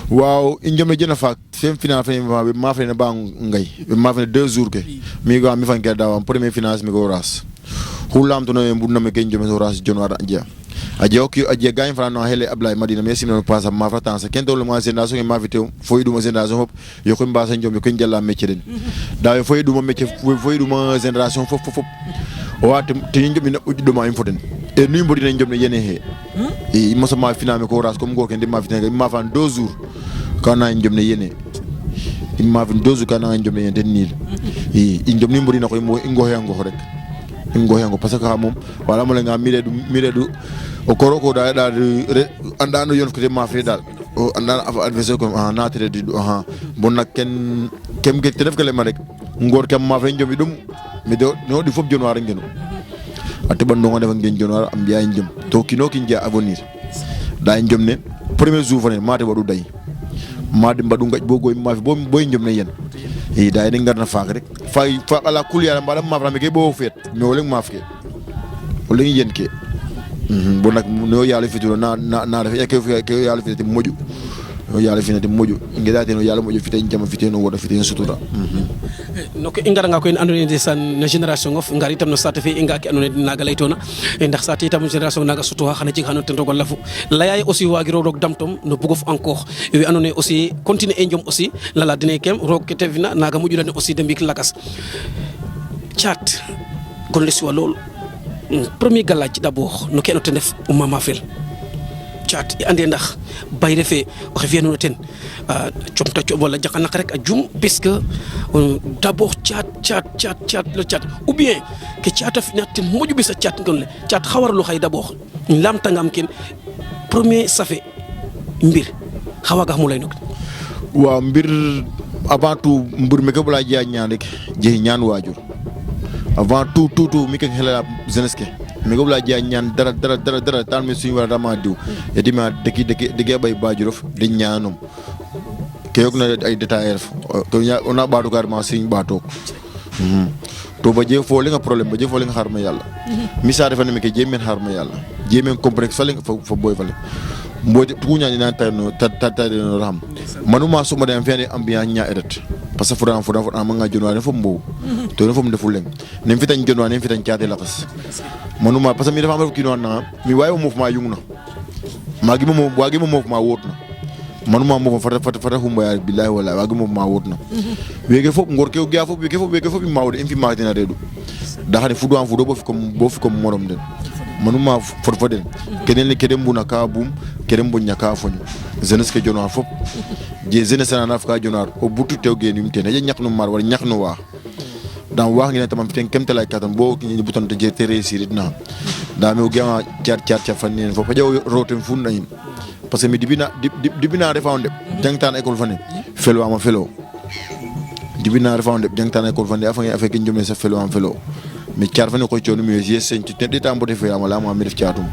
waaw injom jena fa fem final fe ma fe na ba ngay ma fe 2 jours ke mi go mi fan ke dawa premier finance mi go ras hulam to no en budna me kenjo me ras jonwara anja aje okyo aje gagne fa no hele ablay madina me simno passa ma fa tan sa ken to le ma génération ma vité foy duma génération hop yo ko mbasa njom ko njalla métier den da foy duma métier foy duma génération fop o wat te njom na uji duma im foden e nuy mbodi na njom ne yene he e mo sama final me ko ras comme go ken de ma final ma fa 2 jours kana njom ne yene ma fa 2 jours kana njom ne yene nil e njom ni mbodi na ko mo ngo yango rek ngo yango parce que mom wala mo la nga miredu o koro ko da andano yon ko ma fe dal o andana adversaire ko na tere di bon nak ken kem ge te def ko le ma rek ngor kam ma fe njom dum mi do no di fop jonwar ngeno ate ban no def ngeen jonwar am biya njom to kino kin ja avenir da njom ne premier jour fane ma te wadu day ma di mbadu ngaj bo goy ma fi boy njom ne yen e da ni ngar na faak rek fa ala kul yalla mbala ma fami ke bo fet no leng ma fe o leng yen ke bon nak no yalla fituro na def ke yalla fitati moju no yalla finati moju ngedate no yalla moju fitay jama fiteno woda fitay sutura nok ingara nga ko en andone de san na generation of ngari tam no sate fe inga ki andone naga laytona ndax sate tam generation naga sutu xana ci xana tento ko lafu layay aussi wagiro rok damtom no bugof encore wi andone aussi continuer enjom aussi la dine kem rok ke tevina naga moju dane aussi de mbik lakas chat gon lesi walol premier galaj d'abord no keno tenef mama fel chat ande ndax bay refé waxe fi no ten chomta wala jakana rek a jum puisque d'abord chat le chat ou bien que chat fi nat moju bi sa chat ngon le chat xawar lu xay d'abord lam tangam ken premier safé mbir xawaga mu lay nok wa mbir avant tout mbir me ko bla jia ñaan rek je ñaan wajur avant tout mi ko xela jeunesse ke mi go bla jia ñaan dara tan mi suñu wara dama diw e dima deki bay bajurof de ñaanum ke yok na ay détails to on a baadu gar ma suñu baato to ba je fo li nga problème ba je fo li nga xarma yalla mi sa defa ne mi ke je men xarma yalla je men complexe fa li nga fa boy fa mbodi tuña ni nan tayno tata no ram manuma suma dem fene ambiance nya edet parce que furan ma nga jonwa fo mbo to no fo deful len nem fitan jonwa nem fitan ciate la xas manuma parce que mi dafa am ki non na mi wayo mouvement yungna magi mo wagi mo mouvement wotna manuma mo fata humba ya billahi wala wagi mouvement wotna wege fo ngor ke ga fo wege fo bi mawde en fi matina redu da xane fu do am fu do bo fi comme morom den manuma forfoden kenen le kedem buna ka bum kedem bunya ka fonyo jeunesse ke jonwa fop je jeunesse na afka jonar o butu tewge nim tene je ñaknu mar wala ñaknu wa dan wax ngi ne tamam fi kemte lay katam bo ñi buton te je te réussir dina da me gema ciar fanni fop fa jaw rotem fu nayin parce que mi dibina refawnde jangtan école fanni felo ama felo dibina refawnde jangtan école fanni afake njomne sa felo am felo mi ciar fanni ko cionu mi yes ci deta mbote fe ama la ma mi def ciatum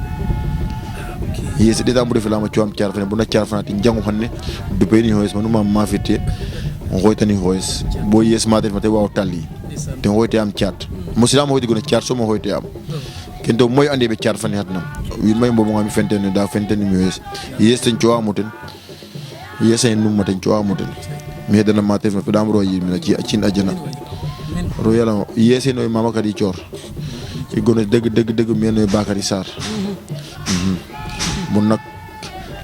yes deta mbote fe la ma ciom ciar fanni bu na ciar fanati jangu fanne du peni hoes manuma ma fité on roitani hoes bo yes ma def mate wa tali te hoyte am ciat musila mo hoyte gona ciar so mo hoyte am kendo moy ande be ciar fanni hatna wi may mbo ngami fentene da fentene mi yes ten ciwa moten yes en num moten ciwa moten mi dana ma tef ko dam ro yi mi ci cin aljana ro yalla yese noy mama kadi cior ci gone deug mi noy bakari sar mon nak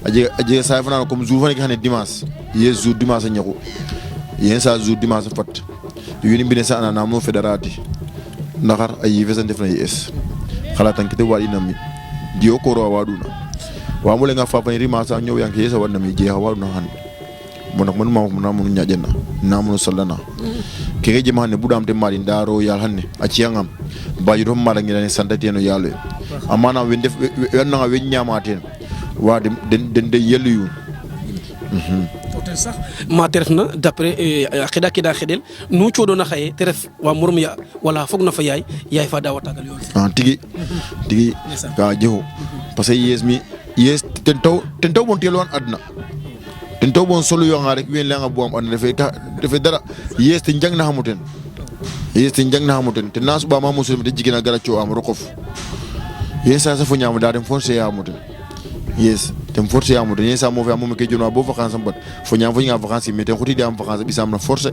aje sa fana comme jour fane xane dimanche yes jour dimanche ñako yen sa jour dimanche fat yuni bine sa ana mo fédérati nakar ay fesen def na yes xala tan kete wadi nami dio ko ro waduna wa mo le nga fa fane rima sa ñew yank yes wadna mi je waduna han mon nak man ma mo ñaajena na mo sallana kege jema ne budam te mari ndaro yal hanne a ciyangam bayu do mara ngi ne santati no yalo amana we def na we nyamaten wa den de yelu hotel sax ma teref na d'après khida khedel nu ciodo na xaye teref wa murum ya wala fogg na fa yaay fa dawa tagal yoon tigi ka jeho parce que yes ten taw bon telon adna ten taw bon solo yo nga rek wen la nga bo am adna defé dara yes te jang na xamuten te nasu ba ma musul de jigina gara cio am rokof yes sa fu ñam da dem fonse ya xamuten yes tem forcé amu de sa mo fe amu ke jono bo vacances bat fo nyam fo nga vacances mais te xuti di am vacances bi sam na forcé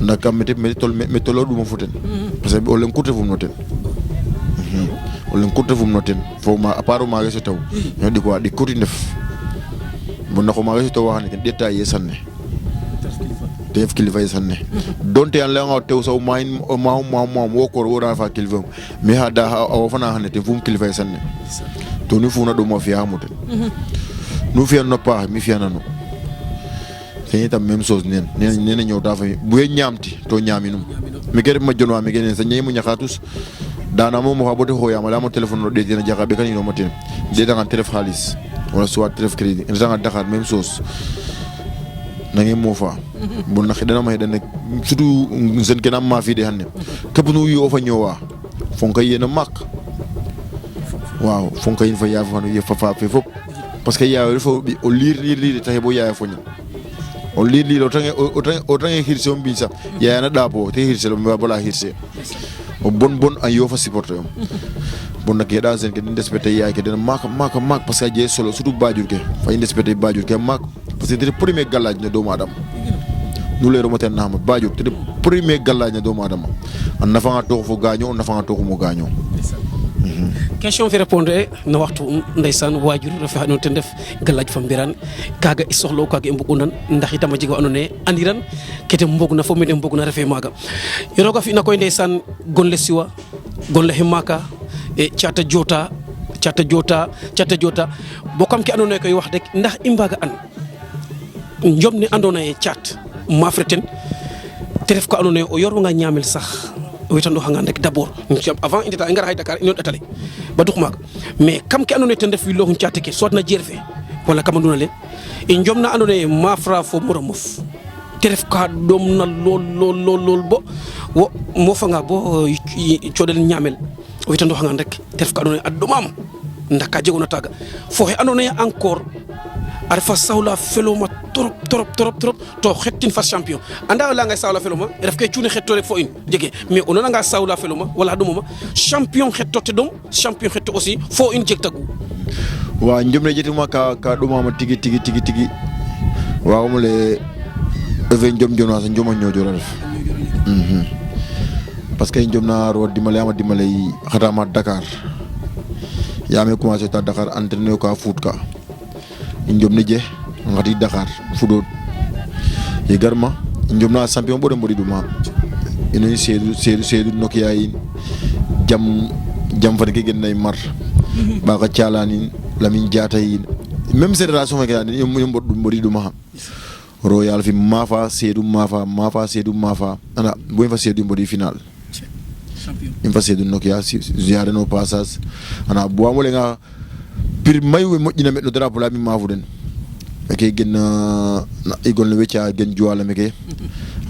ndaka metolo duma foten parce que o len kurte fum noten o len kurte fum noten fo ma aparo ma reso taw no di ko di kurti def bu nako ma reso taw waxane ken détail sanne def kilifa sanne donte an la nga tew saw ma wo ko wora fa kilifa mi hada o fana hane te fum kilifa sanne to ni funa do mo fi amuten nu fi no pa mi fi nanu c'est la même chose nen ñëw dafa bu ñamti to ñaminum mi gere ma jonwa mi gene sa ñeymu ñakatus dana mo ha bote ho yama la mo téléphone no de dina jaga be kan no matin de da ngan téléphone xaliss wala soit téléphone crédit en nga Dakar même chose na ngeen mo fa bu na xidana may dañ surtout jeune kenam ma fi de hanne kep nu yo fa ñowa fonka yena mak waaw fonka yin fa ya fa no fa fop parce que ya il faut au lire tay bo ya fa ñu o lili o tange hirse on bisa ya na dapo te hirse lo bala hirse o bon an yo fa supporter bon nak yeda zen ke ndespete ya ke den mak parce que je solo surtout bajur ke fa ndespete bajur ke mak parce que c'est premier galaj ne do madam nous les remoter na ma bajur te premier galaj ne do madam an nafa nga to fo gaño nafa nga to ko mo gaño question fi répondre no waxtu ndaysan wajur rafa non te def galaj fam biran kaga i soxlo kaga mbugu nan ndax itam jigo anone andiran kete mbog na fo mi dem mbog na refe maga yoga fi na koy ndaysan gonle siwa gonle himaka e ciata jota bokam ki anone koy wax rek ndax imbaga an njom ni andona e ciat mafreten te def ko anone o yor nga ñamel sax witando hangan rek d'abord avant indita ngara hay Dakar ino datale ba dux mak mais kam ke andone ten def wi lo hun ciate ke sot na jerfe wala kam andona le e njomna andone mafra fo moromof te def ka dom na lol bo wo mo fa nga bo ciodel ñamel witando hangan rek te def ka andone addomam ndaka jegona taga fo he andone encore arfa sawla feloma trop to xettin fa champion anda la nga sawla feloma ref ke ciune xetto rek fo in jege mais onona nga sawla feloma wala dumuma champion xetto te dom champion xetto aussi fo in jeg tagu wa njomne jetuma ka dumama tigi wa mo le eve njom jona sa njoma ñojo la def parce que njomna ro dimale yi xatama Dakar ya me commencé ta Dakar entraîner ko foot ka njomne je ngati Dakar fudo yegarma njomna champion bo dem bodi duma ene seedu Nokia yi jam fa ke gen nay mar ba ka cialani Lamine Diatta yi même génération ke ani ñom bodi duma royal fi mafa seedu ana bo fa seedu bodi final champion in fa seedu Nokia ziare no passage ana bo amole nga pir mayu mo dina metno drapeau la mi mafuden ke gen igol le wecca gen juwala meke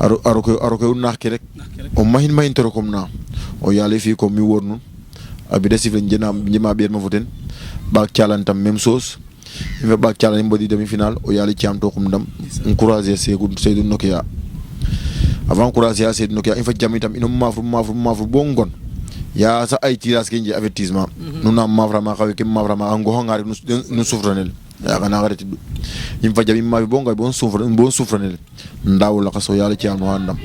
aro ko nakki rek o mahin toro kom na o yale fi ko mi wornu abi desifle njema bier ma foten bak tialan tam même chose mi bak tialan mbodi demi final o yale ciam to kum dam encourager Seydou Nokia avant encourager Seydou Nokia il faut jami tam ino mafru bongon ya sa ay tirage ke avertissement nuna mafra ma xawe ke mafra ma ngo ngari nu souffranel ya kana garati im fa jami ma bonga bon souffranel ndaw la kaso yalla ci am wandam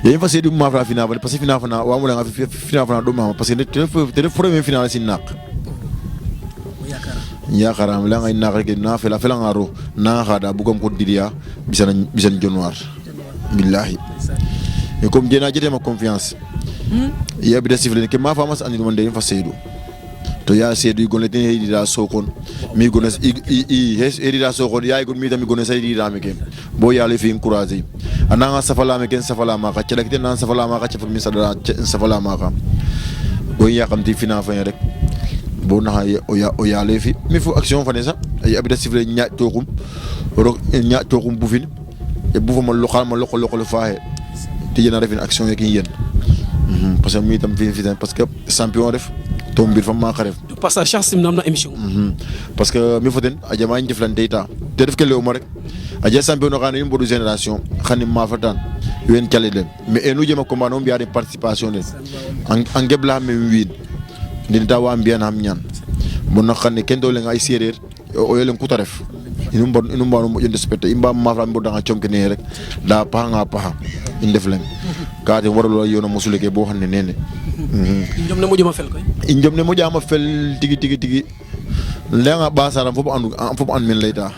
ya im fa Seydou mafra final parce que final fana wa mo la final fana do ma parce que te premier final sin nak yakaram la ngay nak ke na fela ngaro na xada bu ko diria bisan januar billahi et comme dina jete ma confiance ya bi desifle ke ma famas andi man de fa Seydou to ya Seydou gon leten hedida sokon mi gones hedida sokon ya gon mi tam gones hedida meke bo ya le fi encourager ananga safala meke safala ma ka celekte nan safala ma ka ci mi sadara safala ma ka go ya xamti fina fa rek bo na o ya le fi mi fu action fa ne sa ay abi desifle nya tokum bu fin e bu fa ma lokal fa te yena refin action yek yeen parce que mi tam fi parce que champion def to mbir fa ma xaref passage chance nam na émission parce que mi foten a jama ñu deflante ta te def ke lew ma rek a je champion no xane mbodu génération xani ma fa tan wen ciale den mais enu jema combat no biya de participation en gebla me win din ta wa mbiyan am ñaan bon na xane ken do le ngay séréer o yelen ku taref inu mbanu mo yende specté imba mafra mbo da chomke ne rek da pa nga pa indef len kaati waralo yono musule ke bo xamne nene ñom ne mo jëma fel koy njom ne mo jama fel tigi lenga basaram fofu and men layta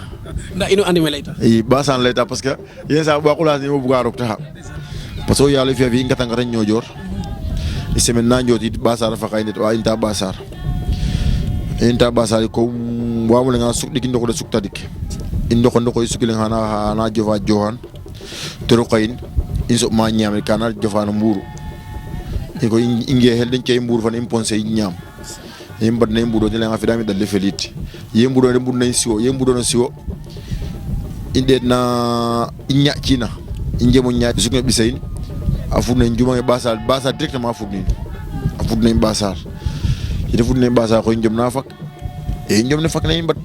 nda inu andi me layta e basan layta parce que yesa ba khulaas ni mo buga rok ta parce que yalla fi ngata ngata ñojor e semaine na njoti basar fa kay nit wa inta basar ko wamu nga suk digi ndoko de suk tadik indoko ndoko suk le na jova johan tero kayin inso ma nyam kana jova na mburu ko inge hel den cey mburu fan imponse nyam yembad na mburu de nga fi dami dal felit yemburu de mburu na siwo yemburu na siwo inde na inya china inge mo nya suk ne bisayin afu na njuma basal directement afu na basal ite ne basa ko njom na fak e njom ne fak na imbat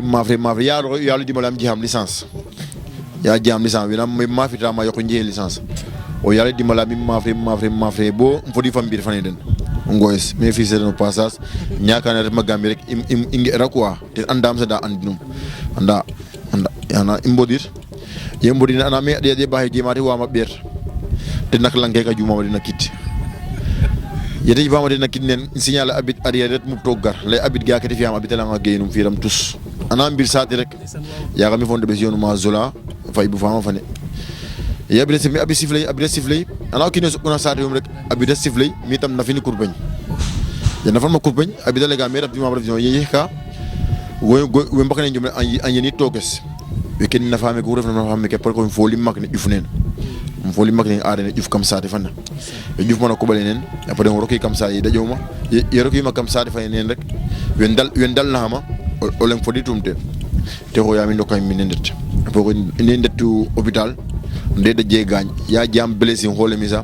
mafre ya lo di malam jiham licence ya jam licence wi na ma fita ma yoko nje licence o ya di malam mafre bo mfodi fam bir fane den ngoys me fi no passage nyaka na ma gambi rek ingi era quoi te andam sa da andinum anda yana imbodir yembodir ana me de bahe jimati wa ma ber te nak lange ka juma dina kit yete bama dina kinen signal abit arrière mu togar lay abit ga kati fi am abit la nga geenum firam tous ana mbir saati rek ya ga mi fonde be jonu ma zola fay bu fama fane ya bi sifle abit sifle ana kine su kuna saati rek abit sifle mi tam na fini kurbañ ya na fama kurbañ abit la ga mi rab di ma vision yi ka wo mbakane njum an yeni toges we ken na fami ko ref na fami ke par ko foli makne ifnen foli makne arene if kam saati fanna e juf mana ko bale nen après on roki kam sa yi dajoma ye roki ma kam saati fay nen rek wen dal na ma o len fodi tumte te ko yami ndokay min ndet après ko ni ndetu hôpital nde de je gagne ya jam blessé hole misa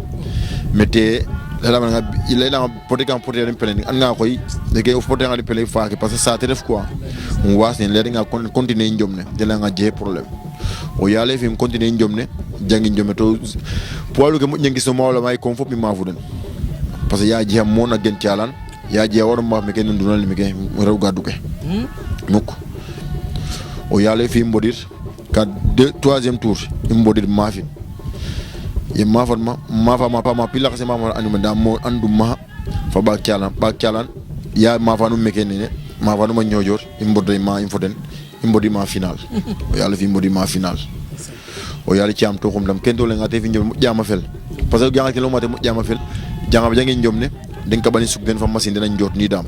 mete la nga il la poté kan poté ren pelen an nga koy de ke poté nga de pele fa parce que ça te def quoi on was ni le nga continuer njomne de la nga je problème o yale fi continuer njomne jangi njomne to poilu ke mo ngi so mawla may ko fop mi mafuden parce que ya je mo na gen tialan ya je wor ma me ken ndunal mi ke rew gaddu ke mukk o yale fi mbodir ka troisième tour mbodir mafi ye mafan ma pa ma pila kasi ma anu da mo andu ma fa ba kyalan ya mafanu mekene mafanu ma nyojor imbodai ma infoden imbodi ma final o yalla fi imbodi ma final o yalla ci am to xum dam kendo le ngate fi njom jama fel parce que janga ke lo mate jama fel janga jangi njom ne den ka bani suk den fa machine den njot ni dam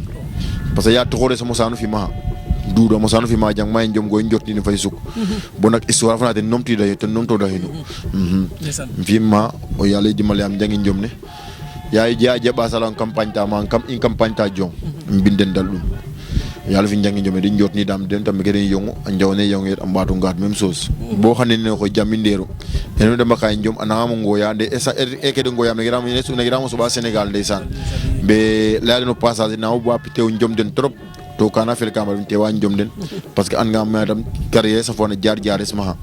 parce que ya to xore sama sanu fi ma duudo mo sanu fi ma jang may njom go njot ni fay suk bon nak histoire fa te nomti day te nomto day no fi ma o yalla di malam jangi njom ne yaay jaaje ba salon campagne ta man kam in campagne ta jong binden dal dum yalla fi jangi njom di njot ni dam den tam gede yongu njawne yongu am batu ngat même chose bo xane ne ko jamindero eno dem kay njom anama ngoya de esa eke de ngoya me gram ne su ne gram so ba Sénégal ndaysan be la no passage na bo apitew njom den trop to kana fel kamal te wa njom den parce que an nga madam carrière sa fona jaar sama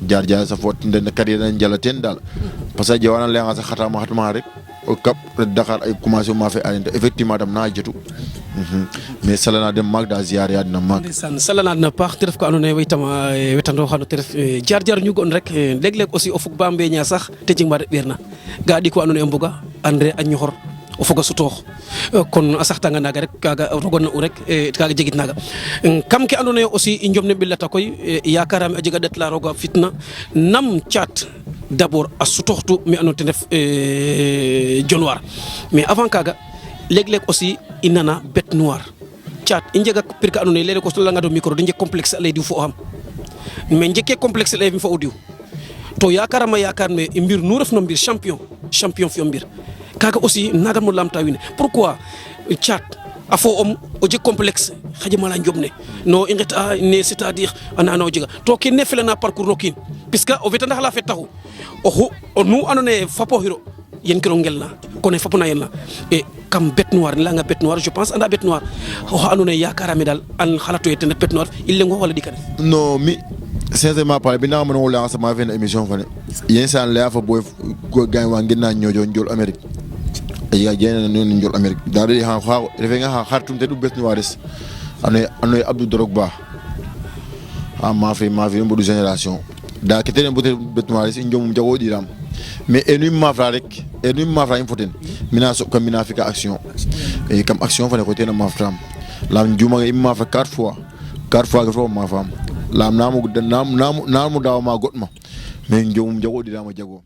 jaar sa fot den carrière den jalaten dal parce que jawana le nga sa xatama rek o kap Dakar ay commencé ma fait alente effectivement dam na jetu mais salana dem mag da ziar ya dina mag salana na pax te def ko andone waytama wetando xano te def jaar ñu gon rek leg leg aussi o fuk bambe nya sax te jingba berna ga di ko andone mbuga andre a ñoxor o foga sutox kon a saxtanga naga rek kaga rogon na u rek kaga jegit naga kam ke andone aussi i njomne billata koy yakaram a jega det la roga fitna nam chat d'abord a sutoxtu mi ando te def januar mais avant kaga leg leg aussi inana bête noire chat i njega pirka andone lele ko la nga do micro de njeg complexe lay di fo xam mais njege complexe lay mi fo audio to yakarama yakar me mbir nu ref no mbir champion fi mbir kaga aussi naga mo lamta wine pourquoi chat afo o je complexe xaje mala njomne no ingeta ne c'est-à-dire ana no jiga to ke ne felana parcours nokin puisque o veta ndax la fet taxu o nu anone fapo hiro yen kiro ngelna koné fapo na yenna et kam bête noire la nga bête noire je pense anda bête noire o anone yakarami dal an khalato yete bête noire il ngo wala dikane non mi sincèrement parlé bi na mo no la sama ven émission fane yen san la fa boy gaay wa ngina ñojo ndol Amérique ya jena non njol Amerique dare ha refe nga hartum te du bes noirs anoy Abdou Drogba ma fi mbodu génération da ketene bote bes noirs njom jago diram mais enu ma fra rek enu ma fra infoten mina so comme mina fika action et comme action fa ne côté na ma fram lam juma imma fa 4 fois ga fo ma fam lam namu daw ma godma mais njom jago dirama jago